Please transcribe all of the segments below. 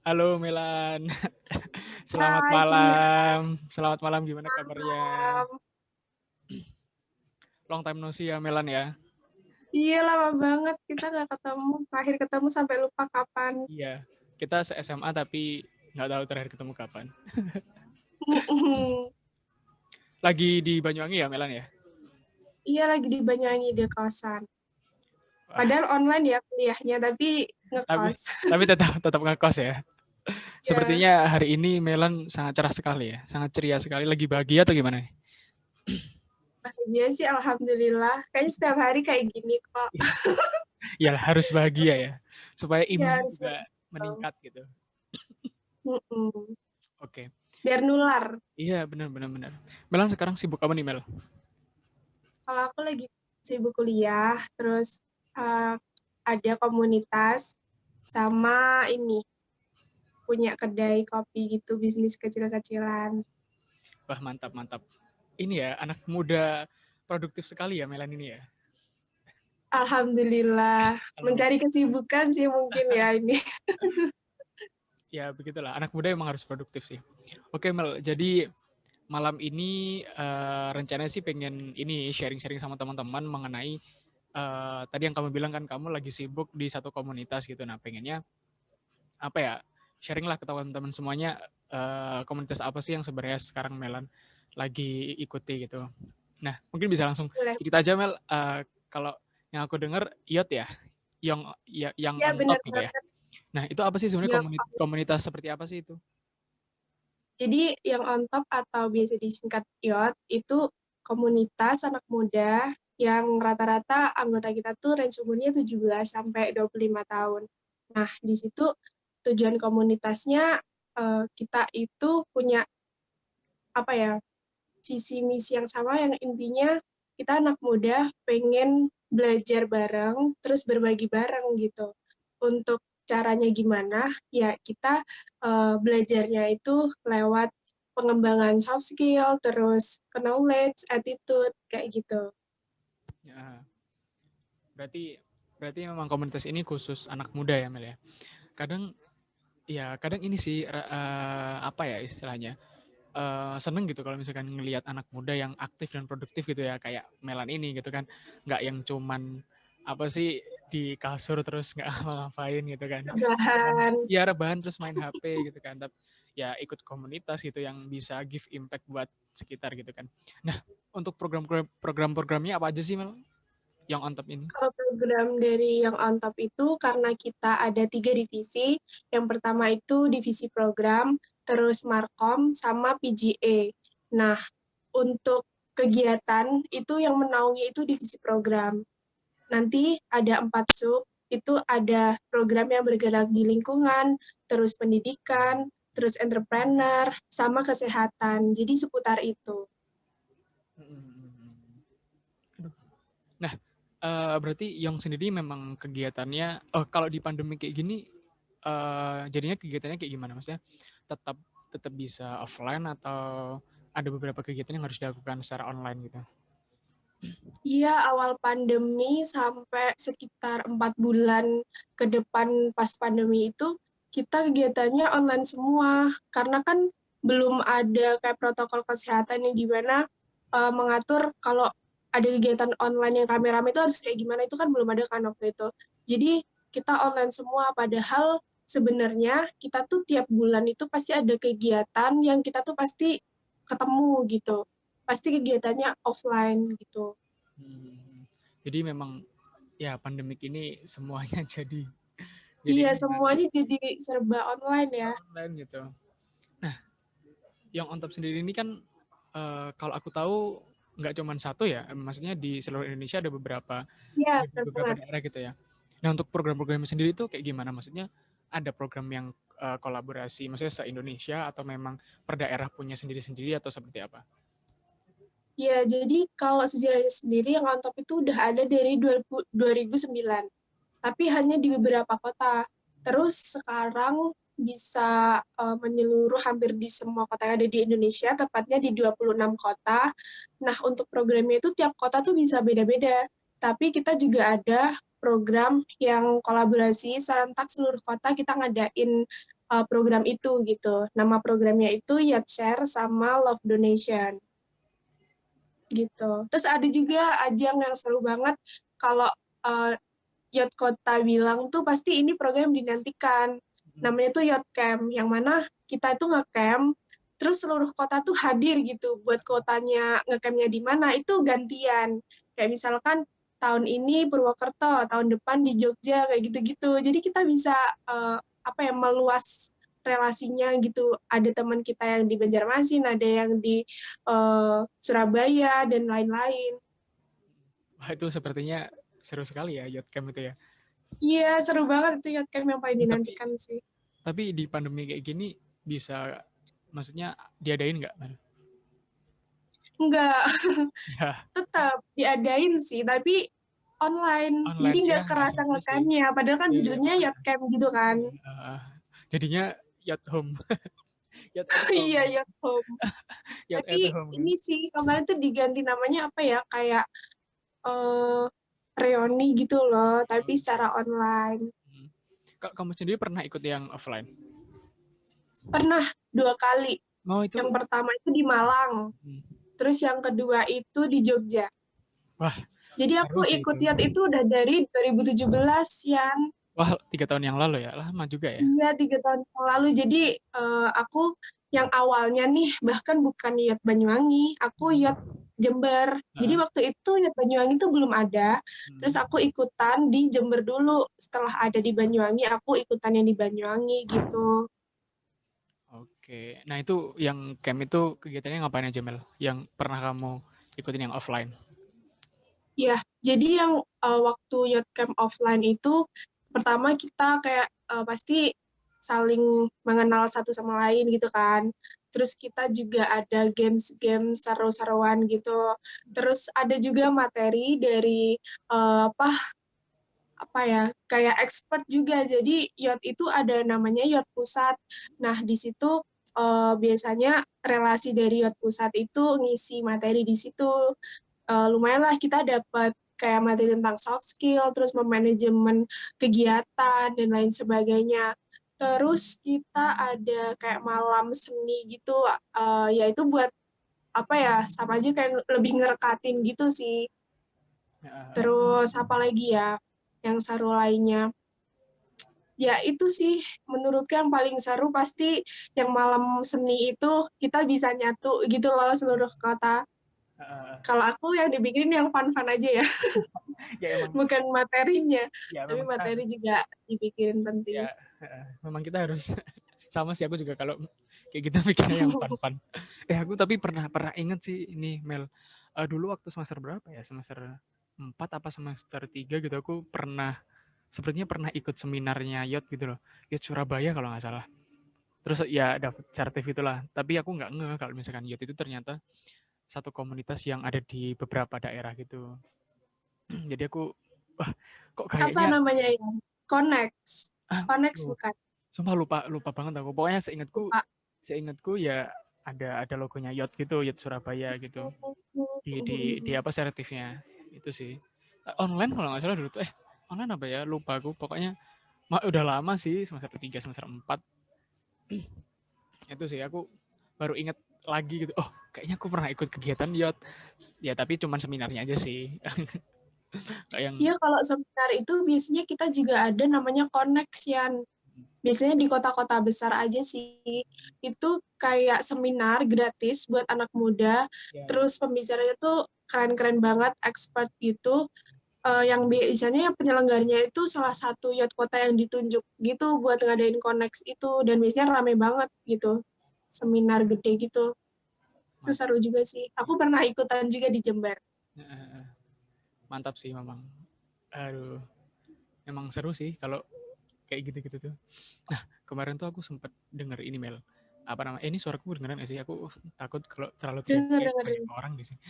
Halo Melan, selamat Hai, malam. Selamat malam, gimana kabarnya? malam. Long time no see ya Melan ya. Iya, lama banget kita nggak ketemu. Terakhir ketemu sampai lupa kapan. Iya, kita se-SMA tapi nggak tahu terakhir ketemu kapan. Mm-mm. Lagi di Banyuwangi ya Melan ya? Iya, lagi di Banyuwangi di kosan. Wah, Padahal online ya kuliahnya, tapi tapi ngekos. tapi tetap tetap ngekos ya. Ya, Sepertinya hari ini Melan sangat cerah sekali ya, sangat ceria sekali. Lagi bahagia atau gimana nih? bahagia sih alhamdulillah. Kayaknya setiap hari kayak gini kok. Ya harus bahagia ya, supaya Ya imunnya harus juga begitu. meningkat gitu. Mm-mm. Oke, Biar nular. iya benar benar benar. Melan sekarang sibuk apa nih Mel? Kalau aku lagi sibuk kuliah, terus eh, ada komunitas sama ini punya kedai kopi gitu, bisnis kecil-kecilan. Wah mantap mantap. Ini ya anak muda produktif sekali ya Melan ini ya. Alhamdulillah, mencari Alhamdulillah. kesibukan sih mungkin ya ini. Ya begitulah anak muda emang harus produktif sih. Oke Mel, jadi malam ini rencananya sih pengen ini sharing-sharing sama teman-teman mengenai tadi yang kamu bilang kan kamu lagi sibuk di satu komunitas gitu. Nah pengennya apa ya sharing lah ke teman-teman semuanya komunitas apa sih yang sebenarnya sekarang Melan lagi ikuti gitu. Nah mungkin bisa langsung Boleh. cerita aja Mel, kalau yang aku dengar IOT ya, yang Ya on benar top gitu ya. banget. Nah, itu apa sih sebenarnya Yang, komunitas seperti apa sih itu? jadi yang on top atau biasa disingkat YOT itu komunitas anak muda yang rata-rata anggota kita tuh range umurnya 17 sampai 25 tahun. Nah, di situ tujuan komunitasnya kita itu punya apa ya, visi misi yang sama yang intinya kita anak muda pengen belajar bareng terus berbagi bareng gitu. Untuk caranya gimana? Ya kita belajarnya itu lewat pengembangan soft skill, terus knowledge, attitude kayak gitu. Ya, berarti berarti memang komunitas ini khusus anak muda ya, Mel ya. Kadang ya kadang ini sih apa ya istilahnya? Seneng gitu kalau misalkan ngelihat anak muda yang aktif dan produktif gitu ya kayak Melan ini gitu kan. Nggak yang cuman apa sih di kasur terus nggak ngapain gitu kan. Cuman Rebahan. ya rebahan terus main HP gitu kan. Tapi ya ikut komunitas gitu yang bisa give impact buat sekitar gitu kan. Nah, untuk program-programnya apa aja sih Mel yang on top ini? Kalau program dari yang on top itu karena kita ada 3 divisi. Yang pertama itu divisi program, terus Markom, sama PGA. Nah, untuk kegiatan itu yang menaungi itu divisi program. Nanti ada 4 sub, itu ada program yang bergerak di lingkungan, terus pendidikan, terus entrepreneur, sama kesehatan. Jadi seputar itu. Aduh. Nah, berarti yang sendiri memang kegiatannya, oh kalau di pandemi kayak gini, jadinya kegiatannya kayak gimana? Maksudnya tetap tetap bisa offline atau ada beberapa kegiatan yang harus dilakukan secara online gitu? Iya, awal pandemi sampai sekitar 4 bulan ke depan pas pandemi itu, kita kegiatannya online semua. Karena kan belum ada kayak protokol kesehatan yang dimana mengatur kalau ada kegiatan online yang rame-rame itu harus kayak gimana, itu kan belum ada kan waktu itu. Jadi kita online semua, padahal sebenarnya kita tuh tiap bulan itu pasti ada kegiatan yang kita tuh pasti ketemu gitu. Pasti kegiatannya offline gitu. Hmm. Jadi memang ya pandemik ini semuanya jadi Iya, ini kan semuanya jadi serba online ya. online gitu. Nah, yang on top sendiri ini kan kalau aku tahu nggak cuma satu ya, maksudnya di seluruh Indonesia ada beberapa Iya, di benar beberapa banget. daerah gitu ya. Nah untuk program-programnya sendiri itu kayak gimana? Maksudnya ada program yang kolaborasi, maksudnya se-Indonesia atau memang per daerah punya sendiri-sendiri atau seperti apa? Ya, jadi kalau sejarahnya sendiri yang on top itu udah ada dari 2009, tapi hanya di beberapa kota. Terus sekarang bisa menyeluruh hampir di semua kota yang ada di Indonesia, tepatnya di 26 kota. Nah, untuk programnya itu tiap kota tuh bisa beda-beda. Tapi kita juga ada program yang kolaborasi serentak seluruh kota, kita ngadain program itu gitu. Nama programnya itu Yacht Share sama Love Donation gitu. Terus ada juga ajang yang seru banget kalau Yacht Kota bilang tuh pasti ini program dinantikan. Namanya tuh Yacht Camp, yang mana kita itu ngecamp, terus seluruh kota tuh hadir gitu buat kotanya ngecampnya di mana itu gantian. Kayak misalkan tahun ini Purwokerto, tahun depan di Jogja kayak gitu-gitu. Jadi kita bisa meluas relasinya gitu. Ada teman kita yang di Banjarmasin, ada yang di Surabaya dan lain-lain. Wah, itu sepertinya seru sekali ya Yacht Camp itu ya. Iya, seru banget itu Yacht Camp yang paling Tapi dinantikan sih. tapi di pandemi kayak gini bisa, maksudnya diadain nggak, Mel? Enggak, Ya, tetap diadain sih, tapi online. Jadi online ya, nggak nggak kerasa sampai sih. ngecampnya, padahal kan Iya, iya, judulnya makanya. Yacht Camp gitu kan. Iya. Jadinya yacht home, yacht at home, Iya, Yacht Home. yacht at Tapi home kan. ini sih, kemarin tuh diganti namanya apa ya, kayak eh reuni gitu loh, tapi secara online. Hmm. Kamu sendiri pernah ikut yang offline? Pernah 2 kali. Oh Yang itu, pertama itu di Malang, hmm. terus yang kedua itu di Jogja. Wah Jadi seru aku sih ikut itu. Yacht itu udah dari 2017 ya. Wah 3 tahun yang lalu ya, lama juga ya. Iya, 3 tahun yang lalu. Jadi aku yang awalnya nih bahkan bukan Yacht Banyuwangi, aku Yacht Jember. Jadi Heeh. waktu itu Yacht Banyuwangi itu belum ada. Terus Hmm. aku ikutan di Jember dulu. Setelah ada di Banyuwangi, aku ikutan yang di Banyuwangi gitu. Oke, nah itu yang camp itu kegiatannya ngapain aja Mel? Yang pernah kamu ikutin yang offline? Ya, jadi yang waktu Yacht Camp offline itu pertama kita kayak pasti saling mengenal satu sama lain gitu kan. Terus kita juga ada games-games seru-seruan gitu. Terus ada juga materi dari apa ya, kayak expert juga. Jadi yacht itu ada namanya yacht pusat. Nah, di situ biasanya relasi dari yacht pusat itu ngisi materi di situ. Lumayan lah kita dapat kayak materi tentang soft skill, terus memanajemen kegiatan dan lain sebagainya. Terus kita ada kayak malam seni gitu, yaitu buat apa ya, sama aja kayak lebih ngerekatin gitu sih. Heeh. Terus apa lagi ya yang seru lainnya? Ya itu sih menurutku yang paling seru pasti yang malam seni itu kita bisa nyatu gitu loh seluruh kota. Heeh. Kalau aku yang dibikin yang fun-fun aja ya. Ya emang, Bukan materinya, ya tapi memang kita materi harus, juga dipikirin penting. ya memang kita harus sama sih, aku juga kalau kayak gitu mikirnya yang fun-fun. Aku tapi pernah pernah inget sih ini Mel. Dulu waktu semester berapa ya? Semester 4 apa semester 3 gitu, aku pernah sepertinya pernah ikut seminarnya Yacht gitu loh. Yacht Surabaya kalau nggak salah. Terus ya dapat sertif itulah. Tapi aku nggak ngeh kalau misalkan Yacht itu ternyata satu komunitas yang ada di beberapa daerah gitu. Jadi aku, wah kok Apa kayaknya, namanya ya? Connect. Connect aduh, bukan? sumpah lupa lupa banget aku. Pokoknya seingatku Lupa. seingatku ya ada logonya Yacht gitu, Yacht Surabaya gitu. Di apa sertifnya itu sih. Online kalau nggak salah dulu tuh, online apa ya? Lupa aku. Pokoknya udah lama sih, semester 3 semester 4. Itu sih aku baru inget lagi gitu. Oh, kayaknya aku pernah ikut kegiatan Yacht. Ya, tapi cuman seminarnya aja sih. Kayak yang Iya, kalau seminar itu biasanya kita juga ada namanya connection. Biasanya di kota-kota besar aja sih. Itu kayak seminar gratis buat anak muda. ya, ya. Terus pembicaranya tuh keren-keren banget, expert gitu. Yang biasanya penyelenggaranya itu salah satu yacht kota yang ditunjuk gitu buat ngadain connect itu. Dan biasanya rame banget gitu. Seminar gede gitu. Itu Mantap. seru juga sih. Aku pernah ikutan juga di Jember. Mantap sih memang. Aduh, memang seru sih kalau kayak gitu-gitu tuh. Nah, kemarin tuh aku sempat denger ini Mel. Apa namanya? Ini suaraku kedengeran gak sih? Aku takut kalau terlalu Dengar, teriak-teriak dengar, banyak dengar. orang di sini.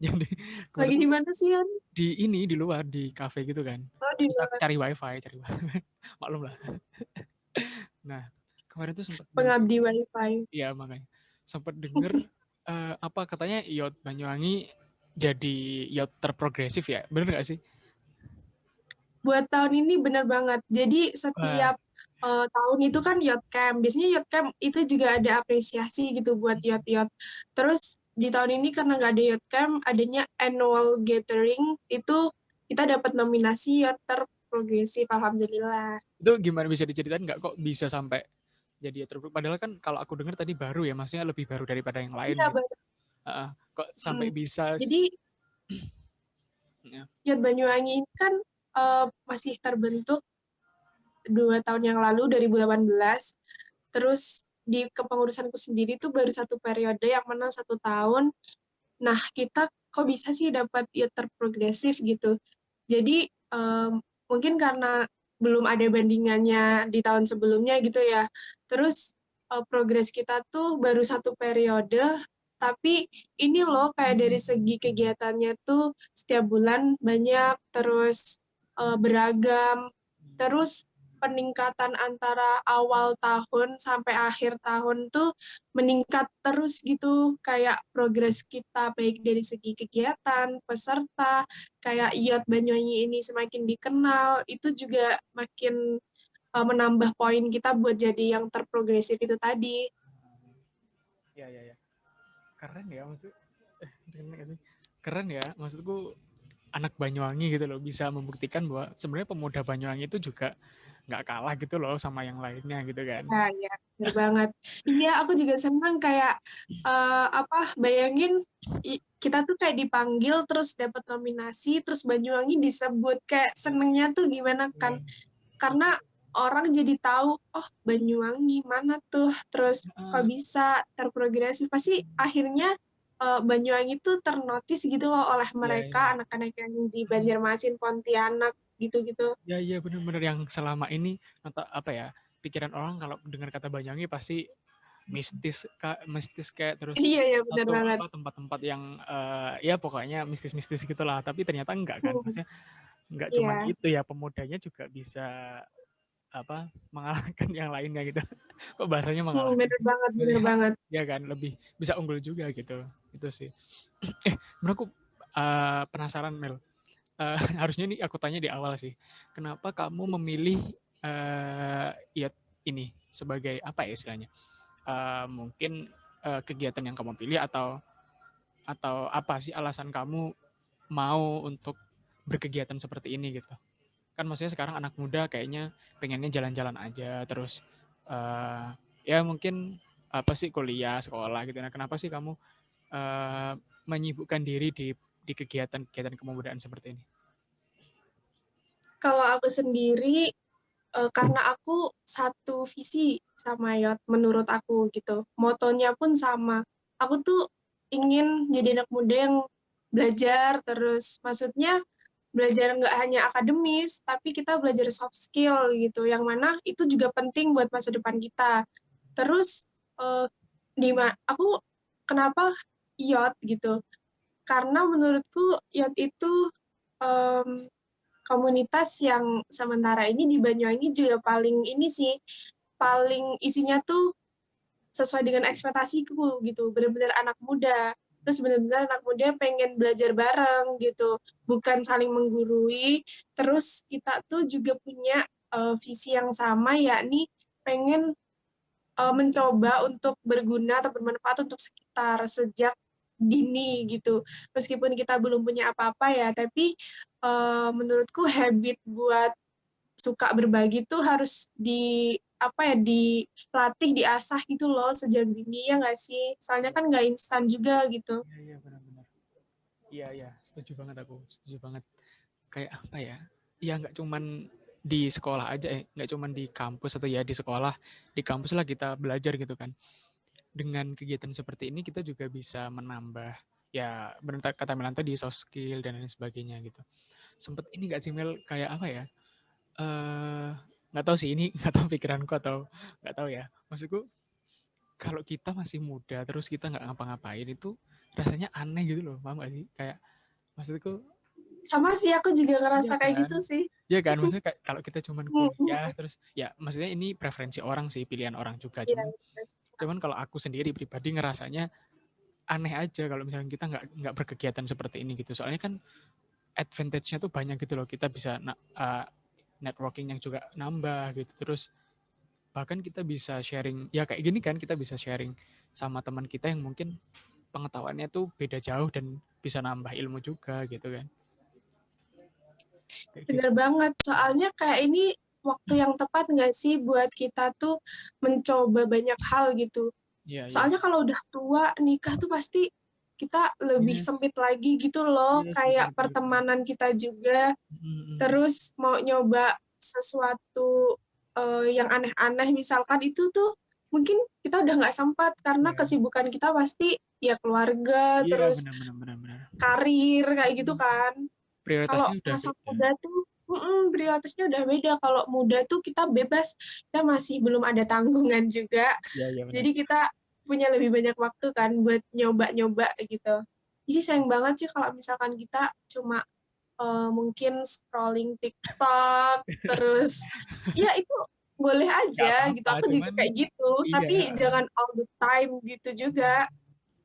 Jadi kemarin Lagi tuh di aku mana sih, Yan? di luar di kafe gitu kan. Oh, di Terus aku luar. cari wifi, maklum lah. Nah, kemarin tuh sempat denger, Pengabdi wifi. ya makanya sempat denger apa katanya yacht Banyuwangi jadi yacht terprogresif ya, bener nggak sih? Buat tahun ini bener banget. Jadi Wah, setiap tahun itu kan yacht camp. Biasanya yacht camp itu juga ada apresiasi gitu buat yacht-yacht. Terus di tahun ini karena nggak ada yacht camp, adanya annual gathering, itu kita dapat nominasi yacht terprogresif, alhamdulillah. Itu gimana, bisa diceritain nggak kok bisa sampai jadi terburuk? Padahal kan kalau aku dengar tadi baru ya, maksudnya lebih baru daripada yang lain Iya, gitu. Kok sampai bisa? Jadi Ya. yacht Banyuwangi ini kan masih terbentuk 2 tahun yang lalu, 2018. Terus di kepengurusanku sendiri tuh baru 1 periode yang menang 1 tahun. Nah, kita kok bisa sih dapat yacht terprogresif gitu. Jadi mungkin karena belum ada bandingannya di tahun sebelumnya gitu ya. Terus progres kita tuh baru 1 periode, tapi ini loh kayak dari segi kegiatannya tuh setiap bulan banyak, terus beragam, terus peningkatan antara awal tahun sampai akhir tahun tuh meningkat terus gitu, kayak progres kita baik dari segi kegiatan, peserta, kayak yacht Banyuwangi ini semakin dikenal, itu juga makin menambah poin kita buat jadi yang terprogresif itu tadi. Ya. Keren ya maksud. Keren ya maksudku, anak Banyuwangi gitu loh bisa membuktikan bahwa sebenarnya pemuda Banyuwangi itu juga nggak kalah gitu loh sama yang lainnya gitu kan. Nah, ya, benar banget. Iya, aku juga senang kayak bayangin kita tuh kayak dipanggil terus dapat nominasi, terus Banyuwangi disebut, kayak senengnya tuh gimana kan? Karena orang jadi tahu, oh Banyuwangi mana tuh, terus kok bisa terprogresif. Pasti akhirnya Banyuwangi tuh ternotis gitu loh oleh Iya. mereka, anak-anak yang di Banjarmasin, Pontianak, gitu-gitu. Iya benar-benar yang selama ini atau apa ya, pikiran orang kalau dengar kata Banyuwangi pasti mistis kayak, terus Iya, ya benar atau banget. apa tempat-tempat yang ya pokoknya mistis-mistis gitulah, tapi ternyata enggak kan, Hmm, maksudnya enggak cuman iya. itu ya, pemudanya juga bisa apa, mengalahkan yang lainnya gitu. Kok bahasanya mengalahkan Bener sih? banget, bener Maksudnya banget. ya kan lebih bisa unggul juga gitu. Itu sih. Menurutku penasaran Mel. Harusnya nih aku tanya di awal sih. Kenapa kamu memilih ya ini sebagai apa ya istilahnya? Mungkin kegiatan yang kamu pilih, atau apa sih alasan kamu mau untuk berkegiatan seperti ini gitu? Kan maksudnya sekarang anak muda kayaknya pengennya jalan-jalan aja, terus ya mungkin apa sih, kuliah sekolah gitu. Nah kenapa sih kamu uh, menyibukkan diri di kegiatan-kegiatan kemudaan seperti ini? Kalau aku sendiri, karena aku satu visi sama Yot, menurut aku gitu. Motonya pun sama. Aku tuh ingin jadi anak muda yang belajar terus, maksudnya belajar nggak hanya akademis, tapi kita belajar soft skill gitu, yang mana itu juga penting buat masa depan kita. Terus eh, aku kenapa Yot gitu? Karena menurutku Yot itu em, komunitas yang sementara ini di Banyuwangi juga paling ini sih, paling isinya tuh sesuai dengan ekspektasiku gitu, bener-bener anak muda, terus bener-bener anak muda pengen belajar bareng gitu, bukan saling menggurui. Terus kita tuh juga punya visi yang sama, yakni pengen mencoba untuk berguna atau bermanfaat untuk sekitar sejak dini gitu. Meskipun kita belum punya apa-apa ya, tapi menurutku habit buat suka berbagi tuh harus dilatih, diasah gitu loh sejak dini, ya nggak sih? Soalnya kan nggak instan juga gitu. Iya benar-benar. Iya, setuju banget aku, setuju banget. Kayak apa ya? Ya nggak cuman di sekolah aja, nggak cuman di kampus atau ya di sekolah, di kampus lah kita belajar gitu kan. Dengan kegiatan seperti ini kita juga bisa menambah, ya benar kata Melan tadi, soft skill dan lain sebagainya gitu. Sempet ini nggak sih Mel, kayak apa ya? eh nggak tahu sih, ini nggak tahu pikiranku atau nggak tahu ya. Maksudku kalau kita masih muda terus kita nggak ngapa-ngapain itu rasanya aneh gitu loh, paham gak sih? Kayak maksudku, Sama sih, aku juga iya ngerasa kayak kan? gitu sih. Iya kan? Maksudnya kayak kalau kita cuman kuliah terus ya, maksudnya ini preferensi orang sih, pilihan orang juga. Iya, Cuman kalau aku sendiri pribadi ngerasanya aneh aja kalau misalnya kita nggak berkegiatan seperti ini gitu. Soalnya kan advantage-nya tuh banyak gitu loh. Kita bisa networking yang juga nambah gitu. Terus bahkan kita bisa sharing, ya kayak gini kan, kita bisa sharing sama teman kita yang mungkin pengetahuannya tuh beda jauh dan bisa nambah ilmu juga gitu kan. Kayak gitu. Bener banget, soalnya kayak ini waktu yang tepat nggak sih buat kita tuh mencoba banyak hal gitu. Iya, iya. Soalnya kalau udah tua, nikah tuh pasti kita lebih Yes, sempit lagi gitu loh, yes, benar, kayak benar, benar. pertemanan kita juga. Mm-mm. Terus mau nyoba sesuatu yang aneh-aneh misalkan itu tuh mungkin kita udah nggak sempat karena Iya, kesibukan kita pasti ya keluarga, iya, terus benar, benar, benar, benar. karir kayak gitu Mm. kan. Kalau Prioritasnya udah masa beda. muda tuh prioritasnya udah beda. Kalau muda tuh kita bebas, kita masih belum ada tanggungan juga. Iya, iya, benar. Jadi kita punya lebih banyak waktu kan buat nyoba-nyoba gitu. Jadi sayang banget sih kalau misalkan kita cuma mungkin scrolling TikTok, terus ya itu boleh Nggak aja gitu. apa-apa, Aku juga cuman kayak gitu, iya. tapi jangan all the time gitu juga.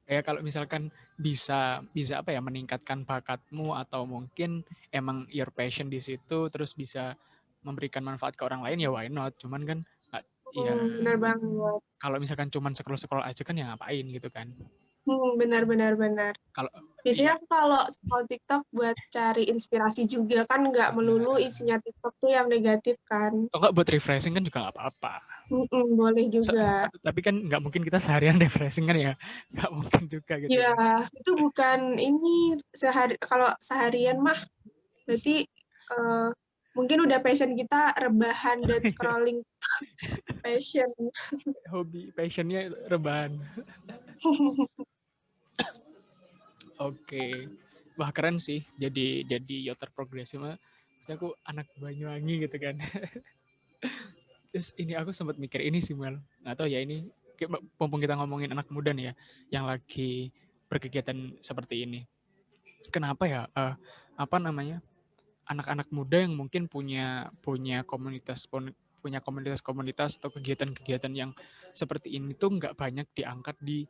Kayak kalau misalkan bisa bisa apa ya, meningkatkan bakatmu atau mungkin emang your passion di situ terus bisa memberikan manfaat ke orang lain, ya why not? Cuman kan ya Bener banget. kalau misalkan cuman scroll-scroll aja kan ya ngapain gitu kan. Benar-benar benar. Kalau Biasanya iya, aku kalau scroll TikTok buat cari inspirasi juga kan nggak melulu benar. isinya TikTok tuh yang negatif kan. Atau enggak buat refreshing kan juga nggak apa-apa. Boleh juga. Tapi kan nggak mungkin kita seharian refreshing kan ya. Nggak mungkin juga gitu Ya, kan. itu bukan ini kalau seharian mah berarti eh, mungkin udah passion kita rebahan dan scrolling passion. Hobi, passionnya rebahan. Oke. Wah keren sih. Jadi Yoter Progresif mah. Terus aku anak Banyuwangi gitu kan. Terus ini aku sempat mikir ini sih Mel. Nggak tahu ya ini mumpung kita ngomongin anak muda nih ya, yang lagi berkegiatan seperti ini. Kenapa ya? Apa namanya? Anak-anak muda yang mungkin punya komunitas atau kegiatan-kegiatan yang seperti ini tuh nggak banyak diangkat di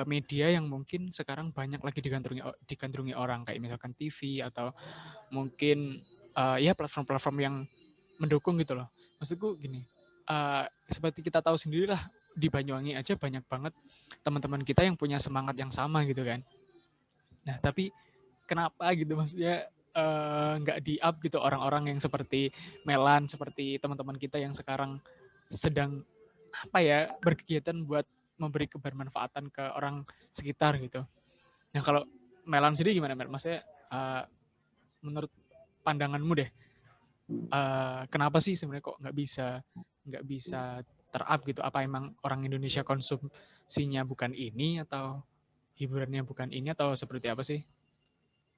media yang mungkin sekarang banyak lagi digandrungi orang, kayak misalkan TV atau mungkin ya platform-platform yang mendukung gitu loh. Maksudku gini, seperti kita tahu sendiri lah, di Banyuwangi aja banyak banget teman-teman kita yang punya semangat yang sama gitu kan. Nah tapi kenapa gitu, maksudnya nggak di up gitu orang-orang yang seperti Melan, seperti teman-teman kita yang sekarang sedang apa ya, berkegiatan buat memberi kebermanfaatan ke orang sekitar gitu. Nah kalau Melan sendiri gimana Mel? Maksudnya menurut pandanganmu deh, kenapa sih sebenarnya kok nggak bisa ter-up gitu? Apa emang orang Indonesia konsumsinya bukan ini, atau hiburannya bukan ini, atau seperti apa sih?